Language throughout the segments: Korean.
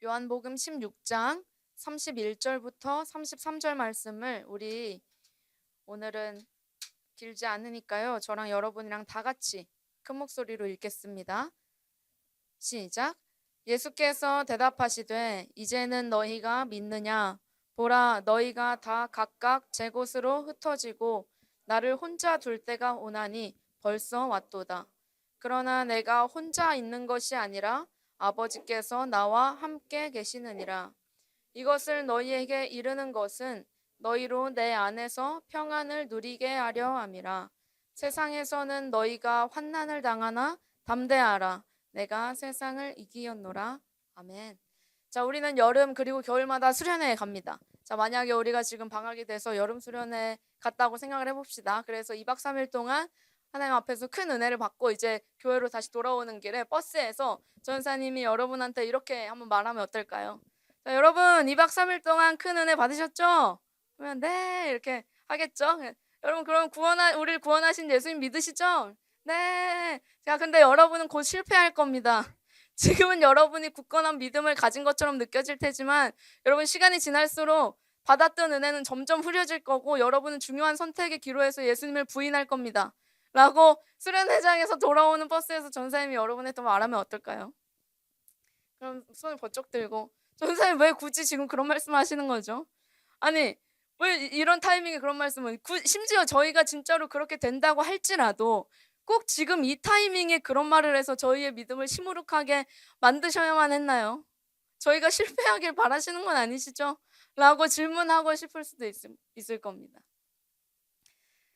요한복음 16장 31절부터 33절 말씀을 우리 오늘은 길지 않으니까요. 저랑 여러분이랑 다 같이 큰 목소리로 읽겠습니다. 시작. 예수께서 대답하시되 이제는 너희가 믿느냐? 보라, 너희가 다 각각 제 곳으로 흩어지고 나를 혼자 둘 때가 오나니 벌써 왔도다. 그러나 내가 혼자 있는 것이 아니라 아버지께서 나와 함께 계시느니라. 이것을 너희에게 이르는 것은 너희로 내 안에서 평안을 누리게 하려 함이라. 세상에서는 너희가 환난을 당하나 담대하라. 내가 세상을 이기었노라. 아멘. 자, 우리는 여름 그리고 겨울마다 수련회에 갑니다. 자, 만약에 우리가 지금 방학이 돼서 여름 수련회 갔다고 생각을 해봅시다. 그래서 2박 3일 동안 하나님 앞에서 큰 은혜를 받고 이제 교회로 다시 돌아오는 길에 버스에서 전사님이 여러분한테 이렇게 한번 말하면 어떨까요? 자, 여러분 2박 3일 동안 큰 은혜 받으셨죠? 그러면 네 이렇게 하겠죠? 여러분 그럼 우리를 구원하신 예수님 믿으시죠? 네. 자, 근데 여러분은 곧 실패할 겁니다. 지금은 여러분이 굳건한 믿음을 가진 것처럼 느껴질 테지만 여러분 시간이 지날수록 받았던 은혜는 점점 흐려질 거고 여러분은 중요한 선택의 기로에서 예수님을 부인할 겁니다. 라고 수련회장에서 돌아오는 버스에서 전사님이 여러분한테 말하면 어떨까요? 그럼 손을 번쩍 들고 전사님 왜 굳이 지금 그런 말씀 하시는 거죠? 아니 왜 이런 타이밍에 그런 말씀을 심지어 저희가 진짜로 그렇게 된다고 할지라도 꼭 지금 이 타이밍에 그런 말을 해서 저희의 믿음을 시무룩하게 만드셔야만 했나요? 저희가 실패하길 바라시는 건 아니시죠? 라고 질문하고 싶을 수도 있을 겁니다.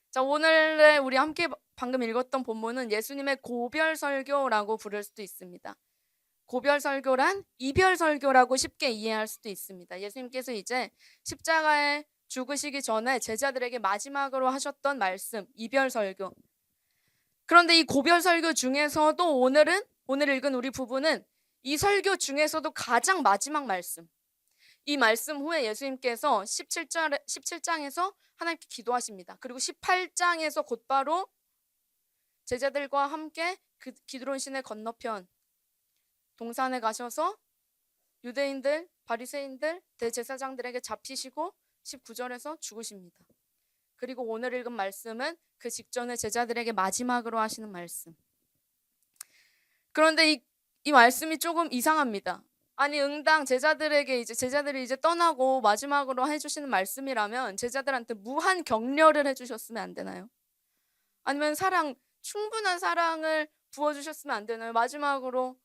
자, 오늘의 우리 함께 방금 읽었던 본문은 예수님의 고별 설교라고 부를 수도 있습니다. 고별 설교란 이별 설교라고 쉽게 이해할 수도 있습니다. 예수님께서 이제 십자가에 죽으시기 전에 제자들에게 마지막으로 하셨던 말씀, 이별 설교. 그런데 이 고별 설교 중에서도 오늘 읽은 우리 부분은 이 설교 중에서도 가장 마지막 말씀. 이 말씀 후에 예수님께서 17장에서 하나님께 기도하십니다. 그리고 18장에서 곧바로 제자들과 함께 그 기드론 시내 건너편 동산에 가셔서 유대인들, 바리새인들, 대제사장들에게 잡히시고 19절에서 죽으십니다. 그리고 오늘 읽은 말씀은 그 직전에 제자들에게 마지막으로 하시는 말씀. 그런데 이 말씀이 조금 이상합니다. 아니 응당 제자들이 이제 떠나고 마지막으로 해주시는 말씀이라면 제자들한테 무한 격려를 해주셨으면 안 되나요? 아니면 충분한 사랑을 부어주셨으면 안 되나요? 마지막으로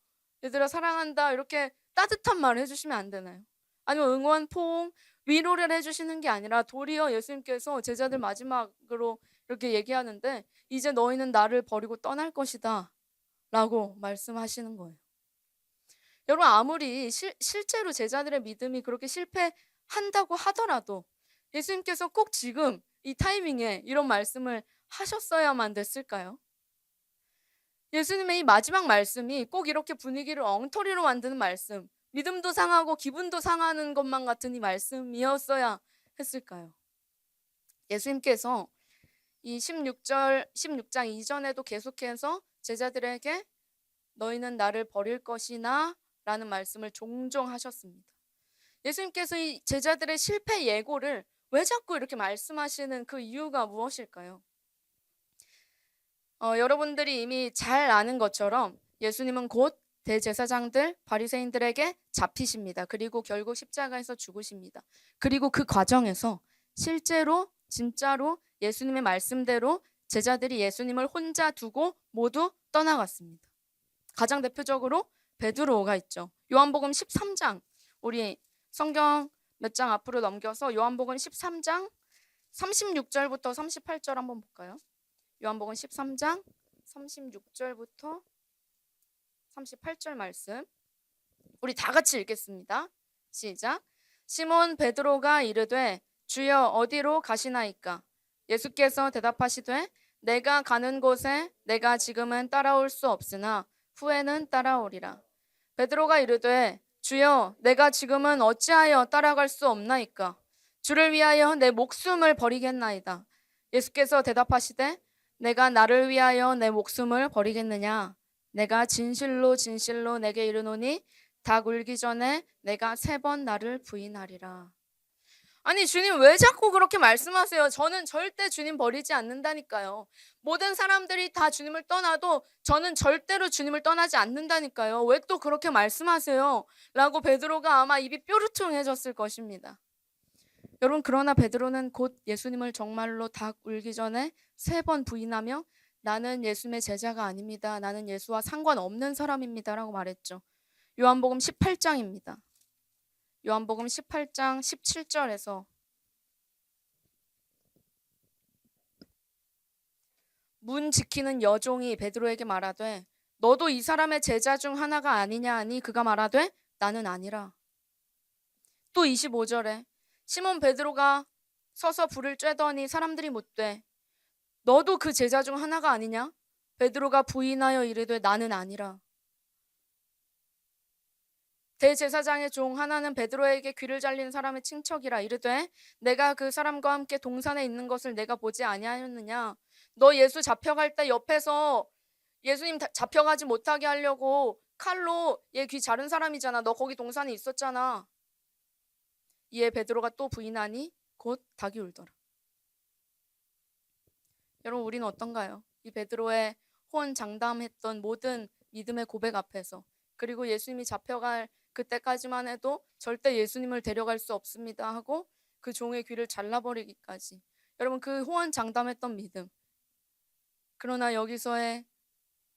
얘들아 사랑한다 이렇게 따뜻한 말을 해주시면 안 되나요? 아니면 응원, 포옹, 위로를 해주시는 게 아니라 도리어 예수님께서 제자들 마지막으로 이렇게 얘기하는데 이제 너희는 나를 버리고 떠날 것이다 라고 말씀하시는 거예요. 여러분 아무리 실제로 제자들의 믿음이 그렇게 실패한다고 하더라도 예수님께서 꼭 지금 이 타이밍에 이런 말씀을 하셨어야만 됐을까요? 예수님의 이 마지막 말씀이 꼭 이렇게 분위기를 엉터리로 만드는 말씀, 믿음도 상하고 기분도 상하는 것만 같은 이 말씀이었어야 했을까요? 예수님께서 이 16장 이전에도 계속해서 제자들에게 너희는 나를 버릴 것이나 라는 말씀을 종종 하셨습니다. 예수님께서 이 제자들의 실패 예고를 왜 자꾸 이렇게 말씀하시는 그 이유가 무엇일까요? 여러분들이 이미 잘 아는 것처럼 예수님은 곧 대제사장들, 바리새인들에게 잡히십니다. 그리고 결국 십자가에서 죽으십니다. 그리고 그 과정에서 진짜로 예수님의 말씀대로 제자들이 예수님을 혼자 두고 모두 떠나갔습니다. 가장 대표적으로 베드로가 있죠. 요한복음 13장, 우리 성경 몇 장 앞으로 넘겨서 요한복음 13장 36절부터 38절 한번 볼까요? 요한복음 13장 36절부터 38절 말씀 우리 다 같이 읽겠습니다. 시작. 시몬 베드로가 이르되 주여 어디로 가시나이까? 예수께서 대답하시되 내가 가는 곳에 내가 지금은 따라올 수 없으나 후에는 따라오리라. 베드로가 이르되 주여 내가 지금은 어찌하여 따라갈 수 없나이까? 주를 위하여 내 목숨을 버리겠나이다. 예수께서 대답하시되 내가 나를 위하여 내 목숨을 버리겠느냐? 내가 진실로 진실로 내게 이르노니 닭 울기 전에 내가 3번 나를 부인하리라. 아니 주님 왜 자꾸 그렇게 말씀하세요? 저는 절대 주님 버리지 않는다니까요. 모든 사람들이 다 주님을 떠나도 저는 절대로 주님을 떠나지 않는다니까요. 왜 또 그렇게 말씀하세요? 라고 베드로가 아마 입이 뾰루퉁해졌을 것입니다. 여러분 그러나 베드로는 곧 예수님을 정말로 닭 울기 전에 3번 부인하며 나는 예수님의 제자가 아닙니다. 나는 예수와 상관없는 사람입니다. 라고 말했죠. 요한복음 18장입니다. 요한복음 18장 17절에서 문 지키는 여종이 베드로에게 말하되 너도 이 사람의 제자 중 하나가 아니냐 하니 그가 말하되 나는 아니라. 또 25절에 시몬 베드로가 서서 불을 쬐더니 사람들이 묻되 너도 그 제자 중 하나가 아니냐? 베드로가 부인하여 이르되 나는 아니라. 대제사장의 종 하나는 베드로에게 귀를 잘린 사람의 친척이라 이르되 내가 그 사람과 함께 동산에 있는 것을 내가 보지 아니하였느냐? 너 예수 잡혀갈 때 옆에서 예수님 잡혀가지 못하게 하려고 칼로 얘 귀 자른 사람이잖아. 너 거기 동산에 있었잖아. 이에 베드로가 또 부인하니 곧 닭이 울더라. 여러분 우리는 어떤가요? 이 베드로의 호언장담했던 모든 믿음의 고백 앞에서 그리고 예수님이 잡혀갈 그때까지만 해도 절대 예수님을 데려갈 수 없습니다 하고 그 종의 귀를 잘라버리기까지. 여러분 그 호언장담했던 믿음. 그러나 여기서의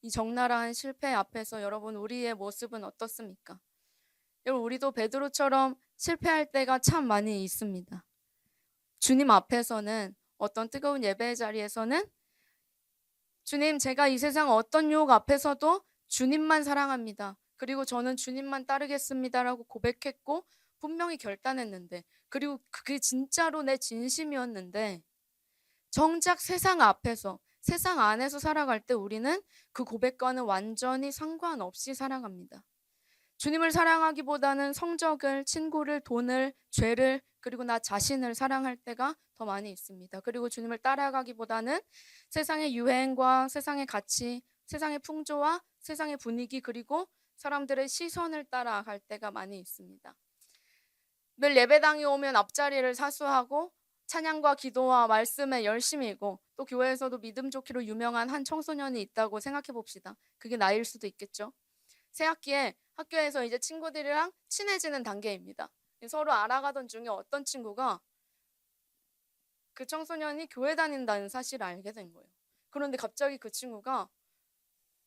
이 적나라한 실패 앞에서 여러분 우리의 모습은 어떻습니까? 여러분 우리도 베드로처럼 실패할 때가 참 많이 있습니다. 주님 앞에서는 어떤 뜨거운 예배의 자리에서는 주님 제가 이 세상 어떤 유혹 앞에서도 주님만 사랑합니다. 그리고 저는 주님만 따르겠습니다라고 고백했고 분명히 결단했는데 그리고 그게 진짜로 내 진심이었는데 정작 세상 앞에서 세상 안에서 살아갈 때 우리는 그 고백과는 완전히 상관없이 살아갑니다. 주님을 사랑하기보다는 성적을, 친구를, 돈을, 죄를 그리고 나 자신을 사랑할 때가 더 많이 있습니다. 그리고 주님을 따라가기보다는 세상의 유행과 세상의 가치, 세상의 풍조와 세상의 분위기 그리고 사람들의 시선을 따라갈 때가 많이 있습니다. 늘 예배당에 오면 앞자리를 사수하고 찬양과 기도와 말씀에 열심이고 또 교회에서도 믿음 좋기로 유명한 한 청소년이 있다고 생각해 봅시다. 그게 나일 수도 있겠죠. 새학기에 학교에서 이제 친구들이랑 친해지는 단계입니다. 서로 알아가던 중에 어떤 친구가 그 청소년이 교회 다닌다는 사실을 알게 된 거예요. 그런데 갑자기 그 친구가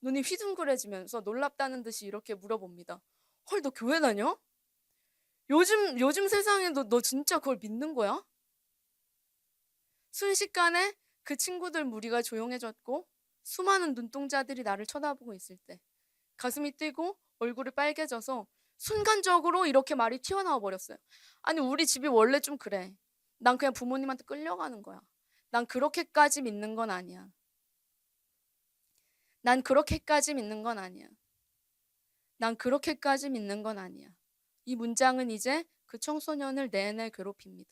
눈이 휘둥그레지면서 놀랍다는 듯이 이렇게 물어봅니다. 헐, 너 교회 다녀? 요즘 세상에 너 진짜 그걸 믿는 거야? 순식간에 그 친구들 무리가 조용해졌고 수많은 눈동자들이 나를 쳐다보고 있을 때 가슴이 뛰고 얼굴이 빨개져서 순간적으로 이렇게 말이 튀어나와 버렸어요. 아니 우리 집이 원래 좀 그래. 난 그냥 부모님한테 끌려가는 거야. 난 그렇게까지 믿는 건 아니야. 난 그렇게까지 믿는 건 아니야. 난 그렇게까지 믿는 건 아니야. 이 문장은 이제 그 청소년을 내내 괴롭힙니다.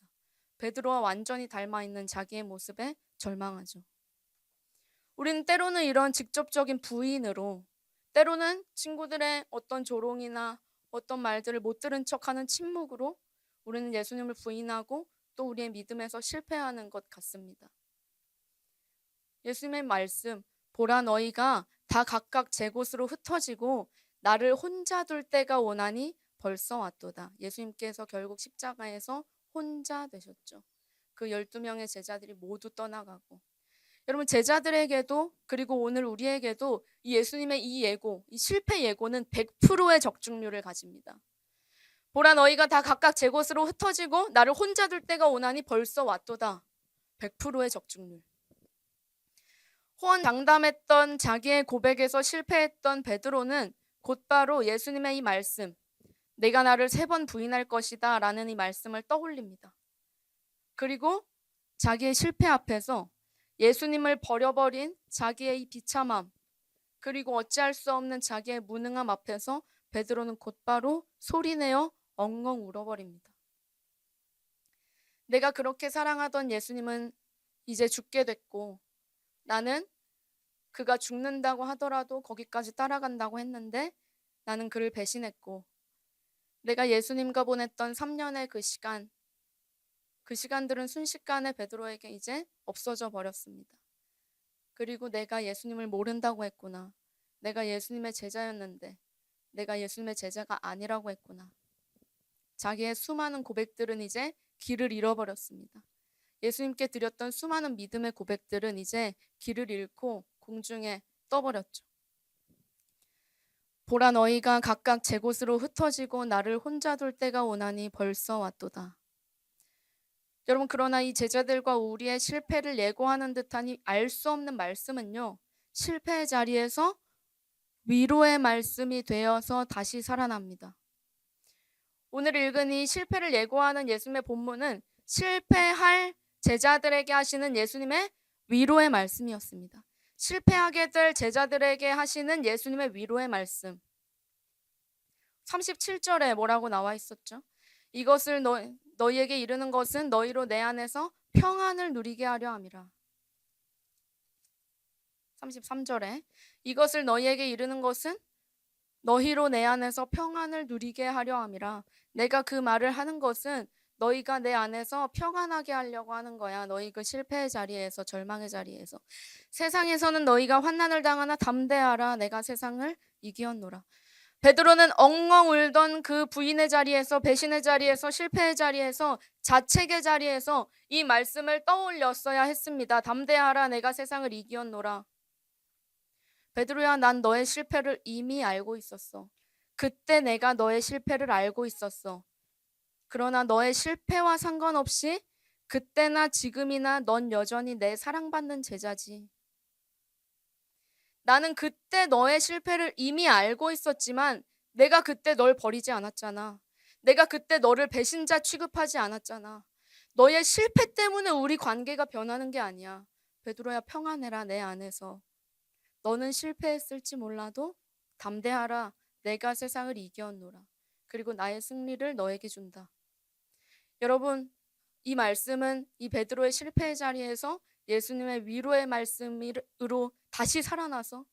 베드로와 완전히 닮아있는 자기의 모습에 절망하죠. 우리는 때로는 이런 직접적인 부인으로 때로는 친구들의 어떤 조롱이나 어떤 말들을 못 들은 척하는 침묵으로 우리는 예수님을 부인하고 또 우리의 믿음에서 실패하는 것 같습니다. 예수님의 말씀, 보라 너희가 다 각각 제 곳으로 흩어지고 나를 혼자 둘 때가 오나니 벌써 왔도다. 예수님께서 결국 십자가에서 혼자 되셨죠. 그 12명의 제자들이 모두 떠나가고 여러분 제자들에게도 그리고 오늘 우리에게도 이 예수님의 이 예고, 이 실패 예고는 100%의 적중률을 가집니다. 보라 너희가 다 각각 제 곳으로 흩어지고 나를 혼자 둘 때가 오나니 벌써 왔도다. 100%의 적중률. 호언장담했던 자기의 고백에서 실패했던 베드로는 곧바로 예수님의 이 말씀, 내가 나를 3번 부인할 것이다 라는 이 말씀을 떠올립니다. 그리고 자기의 실패 앞에서 예수님을 버려버린 자기의 이 비참함 그리고 어찌할 수 없는 자기의 무능함 앞에서 베드로는 곧바로 소리내어 엉엉 울어버립니다. 내가 그렇게 사랑하던 예수님은 이제 죽게 됐고 나는 그가 죽는다고 하더라도 거기까지 따라간다고 했는데 나는 그를 배신했고 내가 예수님과 보냈던 3년의 그 시간들은 순식간에 베드로에게 이제 없어져 버렸습니다. 그리고 내가 예수님을 모른다고 했구나. 내가 예수님의 제자였는데 내가 예수님의 제자가 아니라고 했구나. 자기의 수많은 고백들은 이제 길을 잃어버렸습니다. 예수님께 드렸던 수많은 믿음의 고백들은 이제 길을 잃고 공중에 떠버렸죠. 보라, 너희가 각각 제 곳으로 흩어지고 나를 혼자 둘 때가 오나니 벌써 왔도다. 여러분, 그러나 이 제자들과 우리의 실패를 예고하는 듯한 이 알 수 없는 말씀은요, 실패의 자리에서 위로의 말씀이 되어서 다시 살아납니다. 오늘 읽은 이 실패를 예고하는 예수님의 본문은 실패할 제자들에게 하시는 예수님의 위로의 말씀이었습니다. 실패하게 될 제자들에게 하시는 예수님의 위로의 말씀. 37절에 뭐라고 나와 있었죠? 이것을 너희에게 이르는 것은 너희로 내 안에서 평안을 누리게 하려 함이라. 33절에 이것을 너희에게 이르는 것은 너희로 내 안에서 평안을 누리게 하려 함이라. 내가 그 말을 하는 것은 너희가 내 안에서 평안하게 하려고 하는 거야. 너희 그 실패의 자리에서, 절망의 자리에서. 세상에서는 너희가 환난을 당하나 담대하라. 내가 세상을 이기었노라. 베드로는 엉엉 울던 그 부인의 자리에서, 배신의 자리에서, 실패의 자리에서, 자책의 자리에서 이 말씀을 떠올렸어야 했습니다. 담대하라. 내가 세상을 이기었노라. 베드로야, 난 너의 실패를 이미 알고 있었어. 그때 내가 너의 실패를 알고 있었어. 그러나 너의 실패와 상관없이 그때나 지금이나 넌 여전히 내 사랑받는 제자지. 나는 그때 너의 실패를 이미 알고 있었지만 내가 그때 널 버리지 않았잖아. 내가 그때 너를 배신자 취급하지 않았잖아. 너의 실패 때문에 우리 관계가 변하는 게 아니야. 베드로야, 평안해라. 내 안에서. 너는 실패했을지 몰라도 담대하라. 내가 세상을 이겼노라. 그리고 나의 승리를 너에게 준다. 여러분, 이 말씀은 이 베드로의 실패의 자리에서 예수님의 위로의 말씀으로 다시 살아나서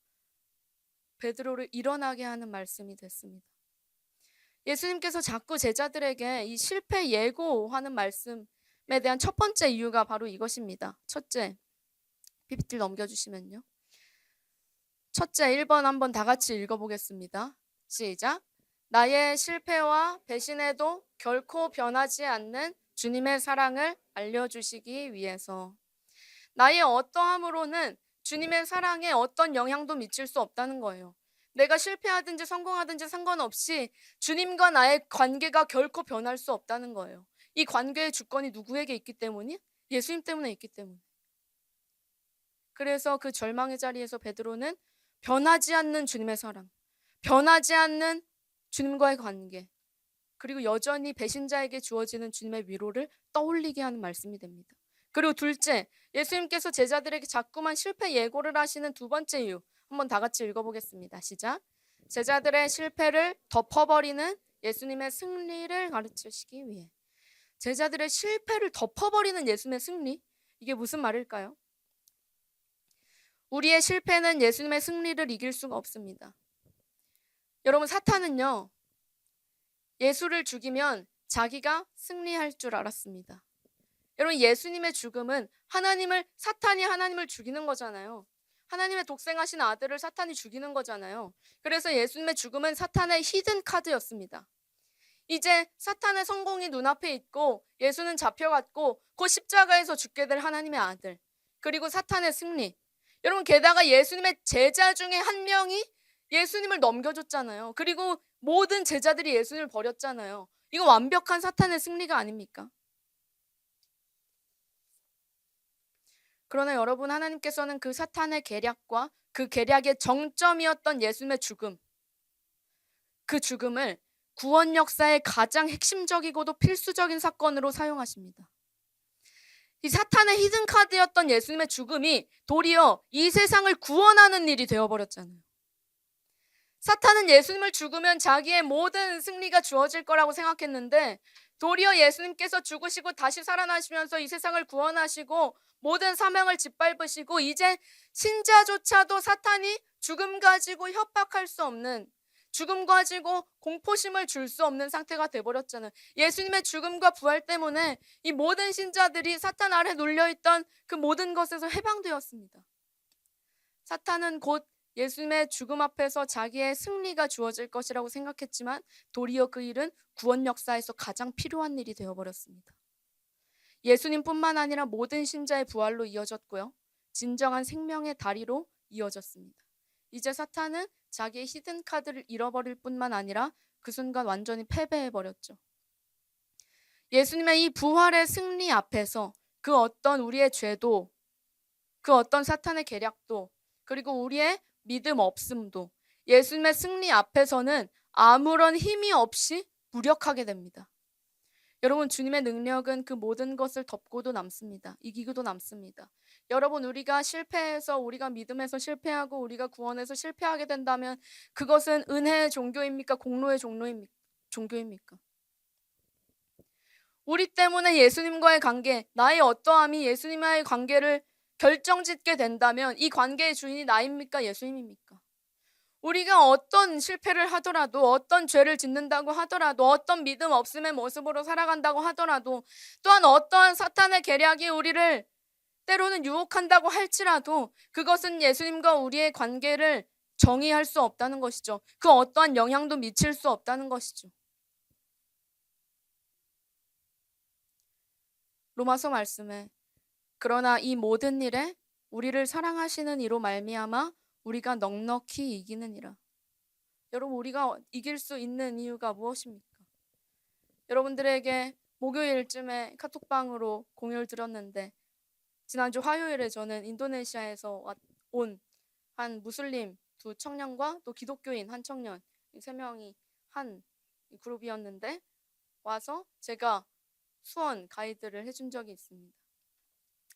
베드로를 일어나게 하는 말씀이 됐습니다. 예수님께서 자꾸 제자들에게 이 실패 예고하는 말씀에 대한 첫 번째 이유가 바로 이것입니다. 첫째, PPT 넘겨주시면요. 첫째, 1번 한번 다 같이 읽어보겠습니다. 시작. 나의 실패와 배신에도 결코 변하지 않는 주님의 사랑을 알려주시기 위해서. 나의 어떠함으로는 주님의 사랑에 어떤 영향도 미칠 수 없다는 거예요. 내가 실패하든지 성공하든지 상관없이 주님과 나의 관계가 결코 변할 수 없다는 거예요. 이 관계의 주권이 누구에게 있기 때문이? 예수님 때문에 있기 때문에. 그래서 그 절망의 자리에서 베드로는 변하지 않는 주님의 사랑, 변하지 않는 주님과의 관계, 그리고 여전히 배신자에게 주어지는 주님의 위로를 떠올리게 하는 말씀이 됩니다. 그리고 둘째, 예수님께서 제자들에게 자꾸만 실패 예고를 하시는 두 번째 이유, 한번 다 같이 읽어보겠습니다. 시작. 제자들의 실패를 덮어버리는 예수님의 승리를 가르치시기 위해. 제자들의 실패를 덮어버리는 예수님의 승리? 이게 무슨 말일까요? 우리의 실패는 예수님의 승리를 이길 수가 없습니다. 여러분, 사탄은요, 예수를 죽이면 자기가 승리할 줄 알았습니다. 여러분, 예수님의 죽음은 사탄이 하나님을 죽이는 거잖아요. 하나님의 독생하신 아들을 사탄이 죽이는 거잖아요. 그래서 예수님의 죽음은 사탄의 히든 카드였습니다. 이제 사탄의 성공이 눈앞에 있고 예수는 잡혀갔고 곧 십자가에서 죽게 될 하나님의 아들, 그리고 사탄의 승리. 여러분, 게다가 예수님의 제자 중에 한 명이 예수님을 넘겨줬잖아요. 그리고 모든 제자들이 예수님을 버렸잖아요. 이거 완벽한 사탄의 승리가 아닙니까? 그러나 여러분, 하나님께서는 그 사탄의 계략과 그 계략의 정점이었던 예수님의 죽음, 그 죽음을 구원 역사의 가장 핵심적이고도 필수적인 사건으로 사용하십니다. 이 사탄의 히든카드였던 예수님의 죽음이 도리어 이 세상을 구원하는 일이 되어버렸잖아요. 사탄은 예수님을 죽으면 자기의 모든 승리가 주어질 거라고 생각했는데 도리어 예수님께서 죽으시고 다시 살아나시면서 이 세상을 구원하시고 모든 사명을 짓밟으시고 이제 신자조차도 사탄이 죽음 가지고 협박할 수 없는, 죽음 가지고 공포심을 줄 수 없는 상태가 돼버렸잖아요. 예수님의 죽음과 부활 때문에 이 모든 신자들이 사탄 아래 눌려있던 그 모든 것에서 해방되었습니다. 사탄은 곧 예수님의 죽음 앞에서 자기의 승리가 주어질 것이라고 생각했지만 도리어 그 일은 구원 역사에서 가장 필요한 일이 되어버렸습니다. 예수님뿐만 아니라 모든 신자의 부활로 이어졌고요. 진정한 생명의 다리로 이어졌습니다. 이제 사탄은 자기의 히든 카드를 잃어버릴 뿐만 아니라 그 순간 완전히 패배해버렸죠. 예수님의 이 부활의 승리 앞에서 그 어떤 우리의 죄도, 그 어떤 사탄의 계략도, 그리고 우리의 믿음 없음도 예수님의 승리 앞에서는 아무런 힘이 없이 무력하게 됩니다. 여러분, 주님의 능력은 그 모든 것을 덮고도 남습니다. 이기고도 남습니다. 여러분, 우리가 실패해서, 우리가 믿음에서 실패하고 우리가 구원에서 실패하게 된다면 그것은 은혜의 종교입니까? 공로의 종교입니까? 우리 때문에 예수님과의 관계, 나의 어떠함이 예수님과의 관계를 결정짓게 된다면 이 관계의 주인이 나입니까? 예수님입니까? 우리가 어떤 실패를 하더라도, 어떤 죄를 짓는다고 하더라도, 어떤 믿음 없음의 모습으로 살아간다고 하더라도, 또한 어떠한 사탄의 계략이 우리를 때로는 유혹한다고 할지라도 그것은 예수님과 우리의 관계를 정의할 수 없다는 것이죠. 그 어떠한 영향도 미칠 수 없다는 것이죠. 로마서 말씀에 그러나 이 모든 일에 우리를 사랑하시는 이로 말미암아 우리가 넉넉히 이기느니라. 여러분, 우리가 이길 수 있는 이유가 무엇입니까? 여러분들에게 목요일쯤에 카톡방으로 공유를 드렸는데 지난주 화요일에 저는 인도네시아에서 온 한 무슬림 두 청년과 또 기독교인 한 청년, 세 명이 한 그룹이었는데 와서 제가 수원 가이드를 해준 적이 있습니다.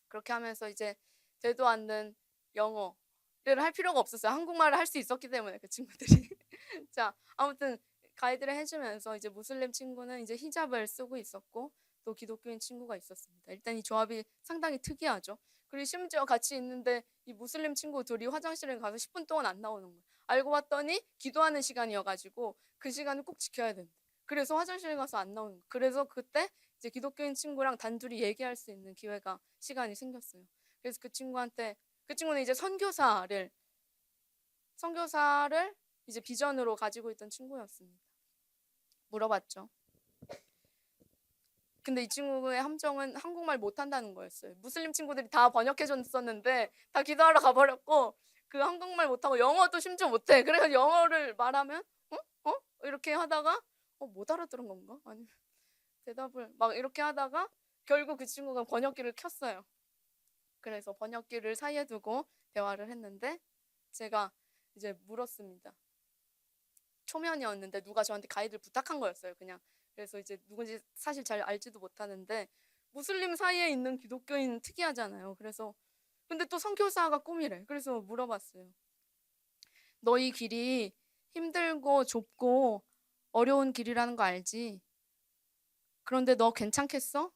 그렇게 하면서 이제 되도 않는 영어를 할 필요가 없었어요. 한국말을 할 수 있었기 때문에 그 친구들이. 자, 아무튼 가이드를 해주면서 이제 무슬림 친구는 이제 히잡을 쓰고 있었고 또 기독교인 친구가 있었습니다. 일단 이 조합이 상당히 특이하죠. 그리고 심지어 같이 있는데 이 무슬림 친구 둘이 화장실에 가서 10분 동안 안 나오는 거예요. 알고 봤더니 기도하는 시간이어가지고 그 시간을 꼭 지켜야 된대. 그래서 화장실에 가서 안 나오는 거예요. 그래서 그때 이제 기독교인 친구랑 단둘이 얘기할 수 있는 시간이 생겼어요. 그래서 그 친구는 이제 선교사를 이제 비전으로 가지고 있던 친구였습니다. 물어봤죠. 근데 이 친구의 함정은 한국말 못한다는 거였어요. 무슬림 친구들이 다 번역해줬었는데 다 기도하러 가버렸고 그 한국말 못하고 영어도 심지어 못해. 그래서 영어를 말하면 이렇게 하다가 못 알아들은 건가? 아니면 대답을 막 이렇게 하다가 결국 그 친구가 번역기를 켰어요. 그래서 번역기를 사이에 두고 대화를 했는데 제가 이제 물었습니다. 초면이었는데 누가 저한테 가이드를 부탁한 거였어요. 그냥. 그래서 이제 누군지 사실 잘 알지도 못하는데 무슬림 사이에 있는 기독교인 특이하잖아요. 그래서 근데 또 선교사가 꿈이래. 그래서 물어봤어요. 너희 길이 힘들고 좁고 어려운 길이라는 거 알지? 그런데 너 괜찮겠어?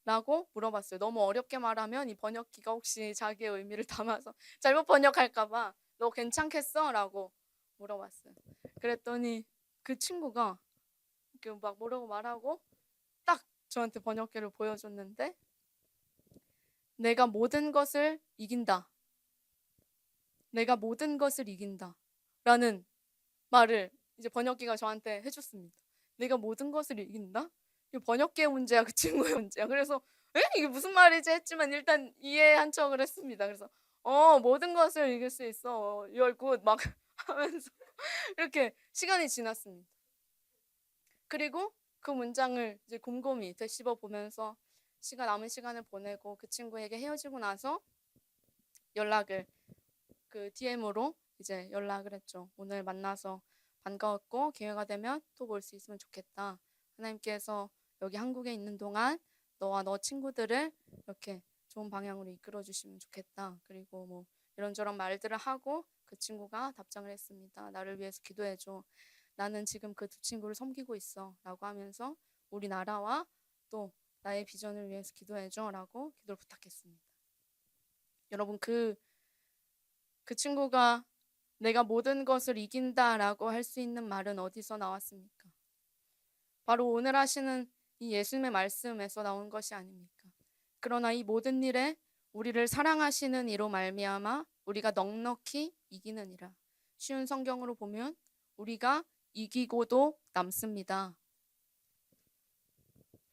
라고 물어봤어요. 너무 어렵게 말하면 이 번역기가 혹시 자기의 의미를 담아서 잘못 번역할까봐 너 괜찮겠어? 라고 물어봤어요. 그랬더니 그 친구가 이렇게 막 뭐라고 말하고 딱 저한테 번역기를 보여줬는데 내가 모든 것을 이긴다. 내가 모든 것을 이긴다. 라는 말을 이제 번역기가 저한테 해줬습니다. 내가 모든 것을 이긴다? 이게 번역기의 문제야, 그 친구의 문제야. 그래서 이게 무슨 말이지 했지만 일단 이해한 척을 했습니다. 그래서 모든 것을 이길 수 있어. You're good 막 하면서 이렇게 시간이 지났습니다. 그리고 그 문장을 이제 곰곰이 되씹어 보면서 남은 시간을 보내고 그 친구에게 헤어지고 나서 그 DM으로 이제 연락을 했죠. 오늘 만나서 반가웠고 기회가 되면 또 볼 수 있으면 좋겠다. 하나님께서 여기 한국에 있는 동안 너와 너 친구들을 이렇게 좋은 방향으로 이끌어 주시면 좋겠다. 그리고 뭐 이런저런 말들을 하고 그 친구가 답장을 했습니다. 나를 위해서 기도해 줘. 나는 지금 그 두 친구를 섬기고 있어. 라고 하면서 우리나라와 또 나의 비전을 위해서 기도해 줘. 라고 기도를 부탁했습니다. 여러분 그 친구가 내가 모든 것을 이긴다라고 할 수 있는 말은 어디서 나왔습니까? 바로 오늘 하시는 이 예수님의 말씀에서 나온 것이 아닙니까? 그러나 이 모든 일에 우리를 사랑하시는 이로 말미암아 우리가 넉넉히 이기느니라. 쉬운 성경으로 보면 우리가 이기고도 남습니다.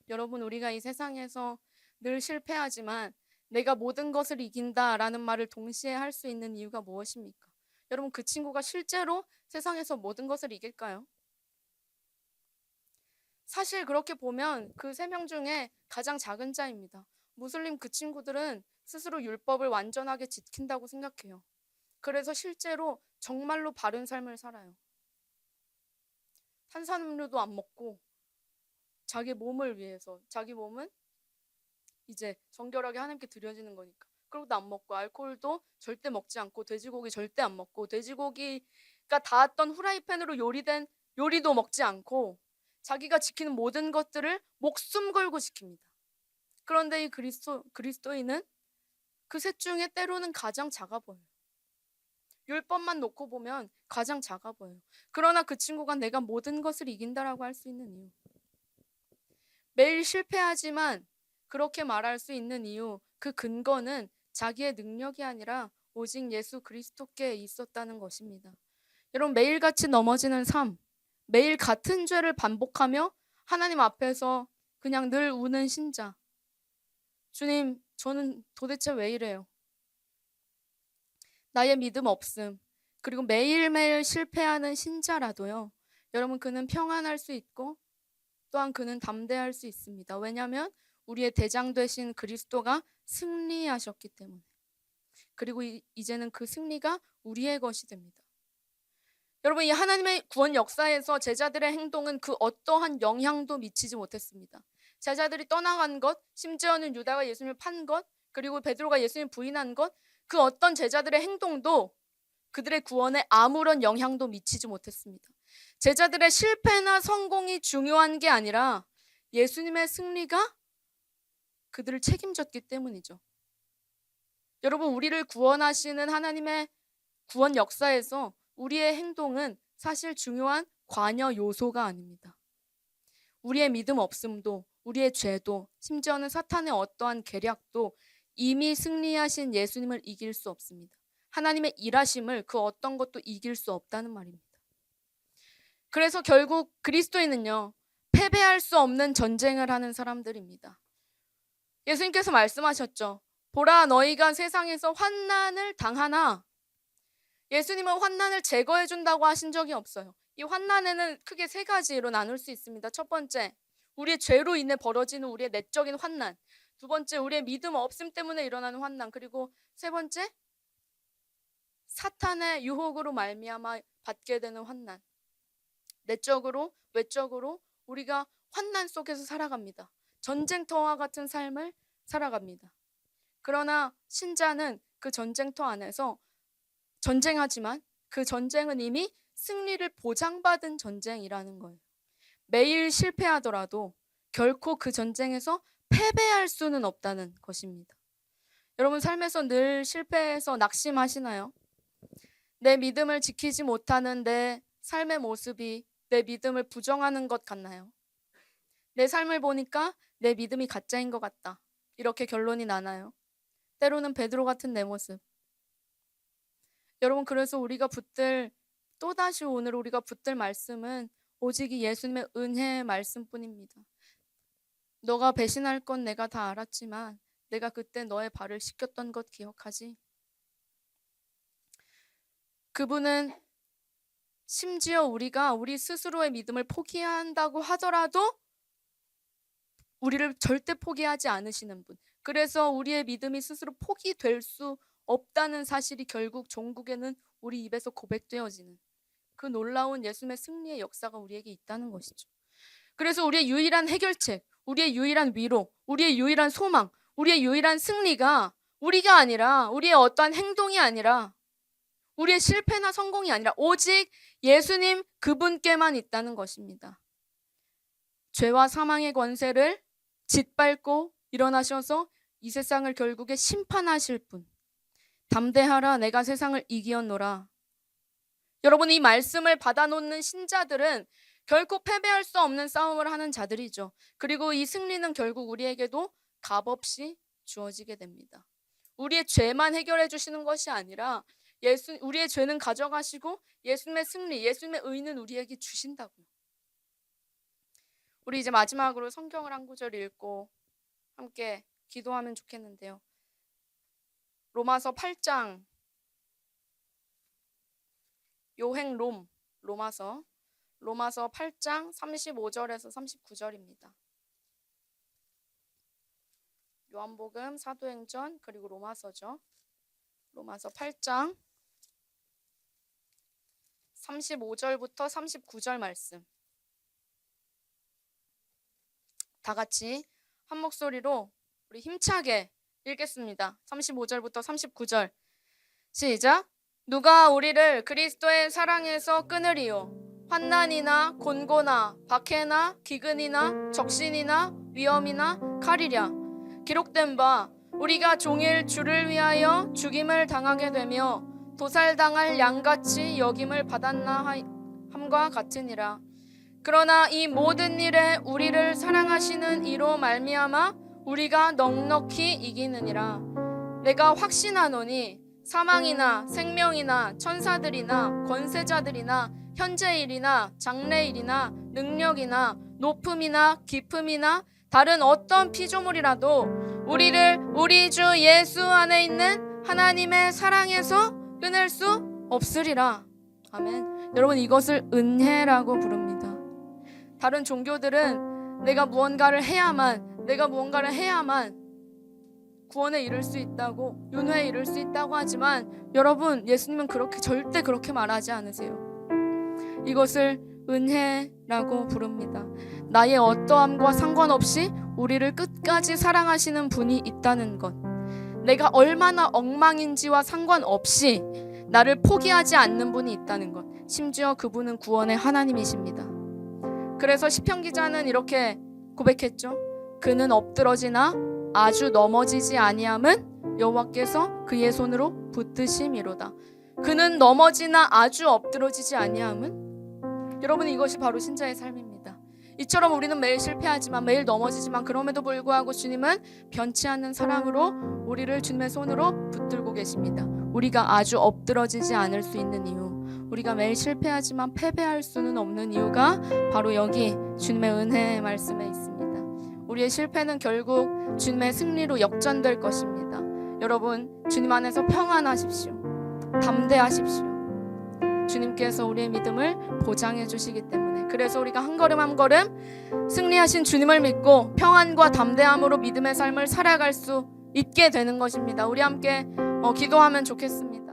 여러분, 우리가 이 세상에서 늘 실패하지만 내가 모든 것을 이긴다라는 말을 동시에 할 수 있는 이유가 무엇입니까? 여러분, 그 친구가 실제로 세상에서 모든 것을 이길까요? 사실 그렇게 보면 그 3명 중에 가장 작은 자입니다. 무슬림 그 친구들은 스스로 율법을 완전하게 지킨다고 생각해요. 그래서 실제로 정말로 바른 삶을 살아요. 탄산음료도 안 먹고 자기 몸을 위해서, 자기 몸은 이제 정결하게 하나님께 드려지는 거니까. 그러고도 안 먹고, 알코올도 절대 먹지 않고, 돼지고기 절대 안 먹고, 돼지고기가 닿았던 후라이팬으로 요리된 요리도 먹지 않고, 자기가 지키는 모든 것들을 목숨 걸고 지킵니다. 그런데 이 그리스도인은 그 셋 중에 때로는 가장 작아 보여요. 율법만 놓고 보면 가장 작아 보여요. 그러나 그 친구가 내가 모든 것을 이긴다라고 할 수 있는 이유, 매일 실패하지만 그렇게 말할 수 있는 이유, 그 근거는 자기의 능력이 아니라 오직 예수 그리스도께 있었다는 것입니다. 여러분, 매일같이 넘어지는 삶, 매일 같은 죄를 반복하며 하나님 앞에서 그냥 늘 우는 신자. 주님, 저는 도대체 왜 이래요? 나의 믿음 없음. 그리고 매일매일 실패하는 신자라도요, 여러분, 그는 평안할 수 있고 또한 그는 담대할 수 있습니다. 왜냐하면 우리의 대장 되신 그리스도가 승리하셨기 때문에. 그리고 이제는 그 승리가 우리의 것이 됩니다. 여러분, 이 하나님의 구원 역사에서 제자들의 행동은 그 어떠한 영향도 미치지 못했습니다. 제자들이 떠나간 것, 심지어는 유다가 예수님을 판 것, 그리고 베드로가 예수님을 부인한 것, 그 어떤 제자들의 행동도 그들의 구원에 아무런 영향도 미치지 못했습니다. 제자들의 실패나 성공이 중요한 게 아니라 예수님의 승리가 그들을 책임졌기 때문이죠. 여러분, 우리를 구원하시는 하나님의 구원 역사에서 우리의 행동은 사실 중요한 관여 요소가 아닙니다. 우리의 믿음 없음도, 우리의 죄도, 심지어는 사탄의 어떠한 계략도 이미 승리하신 예수님을 이길 수 없습니다. 하나님의 일하심을 그 어떤 것도 이길 수 없다는 말입니다. 그래서 결국 그리스도인은요, 패배할 수 없는 전쟁을 하는 사람들입니다. 예수님께서 말씀하셨죠. 보라, 너희가 세상에서 환난을 당하나. 예수님은 환난을 제거해 준다고 하신 적이 없어요. 이 환난에는 크게 3가지로 나눌 수 있습니다. 첫 번째, 우리의 죄로 인해 벌어지는 우리의 내적인 환난. 두 번째, 우리의 믿음 없음 때문에 일어나는 환난. 그리고 세 번째, 사탄의 유혹으로 말미암아 받게 되는 환난. 내적으로, 외적으로 우리가 환난 속에서 살아갑니다. 전쟁터와 같은 삶을 살아갑니다. 그러나 신자는 그 전쟁터 안에서 전쟁하지만 그 전쟁은 이미 승리를 보장받은 전쟁이라는 거예요. 매일 실패하더라도 결코 그 전쟁에서 패배할 수는 없다는 것입니다. 여러분, 삶에서 늘 실패해서 낙심하시나요? 내 믿음을 지키지 못하는 내 삶의 모습이 내 믿음을 부정하는 것 같나요? 내 삶을 보니까 내 믿음이 가짜인 것 같다, 이렇게 결론이 나나요? 때로는 베드로 같은 내 모습. 여러분, 그래서 또다시 오늘 우리가 붙들 말씀은 오직 이 예수님의 은혜의 말씀뿐입니다. 너가 배신할 건 내가 다 알았지만 내가 그때 너의 발을 씻겼던 것 기억하지? 그분은 심지어 우리가 우리 스스로의 믿음을 포기한다고 하더라도 우리를 절대 포기하지 않으시는 분. 그래서 우리의 믿음이 스스로 포기될 수 없다는 사실이 결국 종국에는 우리 입에서 고백되어지는 그 놀라운 예수님의 승리의 역사가 우리에게 있다는 것이죠. 그래서 우리의 유일한 해결책, 우리의 유일한 위로, 우리의 유일한 소망, 우리의 유일한 승리가 우리가 아니라, 우리의 어떠한 행동이 아니라, 우리의 실패나 성공이 아니라 오직 예수님 그분께만 있다는 것입니다. 죄와 사망의 권세를 짓밟고 일어나셔서 이 세상을 결국에 심판하실 분. 담대하라, 내가 세상을 이기었노라. 여러분, 이 말씀을 받아놓는 신자들은 결코 패배할 수 없는 싸움을 하는 자들이죠. 그리고 이 승리는 결국 우리에게도 값없이 주어지게 됩니다. 우리의 죄만 해결해 주시는 것이 아니라 우리의 죄는 가져가시고 예수님의 승리, 예수님의 의는 우리에게 주신다고요. 우리 이제 마지막으로 성경을 한 구절 읽고 함께 기도하면 좋겠는데요. 로마서 8장 요행 로마서 8장 35절에서 39절입니다. 요한복음, 사도행전, 그리고 로마서죠. 로마서 8장 35절부터 39절 말씀. 다 같이 한 목소리로 우리 힘차게 읽겠습니다. 35절부터 39절. 시작. 누가 우리를 그리스도의 사랑에서 끊으리요? 환난이나 곤고나 박해나 기근이나 적신이나 위험이나 칼이랴. 기록된 바 우리가 종일 주를 위하여 죽임을 당하게 되며 도살당할 양같이 여김을 받았나 함과 같으니라. 그러나 이 모든 일에 우리를 사랑하시는 이로 말미암아 우리가 넉넉히 이기느니라. 내가 확신하노니 사망이나 생명이나 천사들이나 권세자들이나 현재일이나 장래일이나 능력이나 높음이나 깊음이나 다른 어떤 피조물이라도 우리를 우리 주 예수 안에 있는 하나님의 사랑에서 끊을 수 없으리라. 아멘. 여러분, 이것을 은혜라고 부릅니다. 다른 종교들은 내가 무언가를 해야만 구원에 이를 수 있다고, 윤회에 이를 수 있다고 하지만 여러분, 예수님은 절대 그렇게 말하지 않으세요. 이것을 은혜라고 부릅니다. 나의 어떠함과 상관없이 우리를 끝까지 사랑하시는 분이 있다는 것, 내가 얼마나 엉망인지와 상관없이 나를 포기하지 않는 분이 있다는 것, 심지어 그분은 구원의 하나님이십니다. 그래서 시편 기자는 이렇게 고백했죠. 그는 엎드러지나 아주 넘어지지 아니함은 여호와께서 그의 손으로 붙드심이로다. 그는 넘어지나 아주 엎드러지지 아니함은, 여러분, 이것이 바로 신자의 삶입니다. 이처럼 우리는 매일 실패하지만, 매일 넘어지지만, 그럼에도 불구하고 주님은 변치 않는 사랑으로 우리를 주님의 손으로 붙들고 계십니다. 우리가 아주 엎드러지지 않을 수 있는 이유, 우리가 매일 실패하지만 패배할 수는 없는 이유가 바로 여기 주님의 은혜의 말씀에 있습니다. 우리의 실패는 결국 주님의 승리로 역전될 것입니다. 여러분, 주님 안에서 평안하십시오. 담대하십시오. 주님께서 우리의 믿음을 보장해 주시기 때문에, 그래서 우리가 한 걸음 한 걸음 승리하신 주님을 믿고 평안과 담대함으로 믿음의 삶을 살아갈 수 있게 되는 것입니다. 우리 함께 기도하면 좋겠습니다.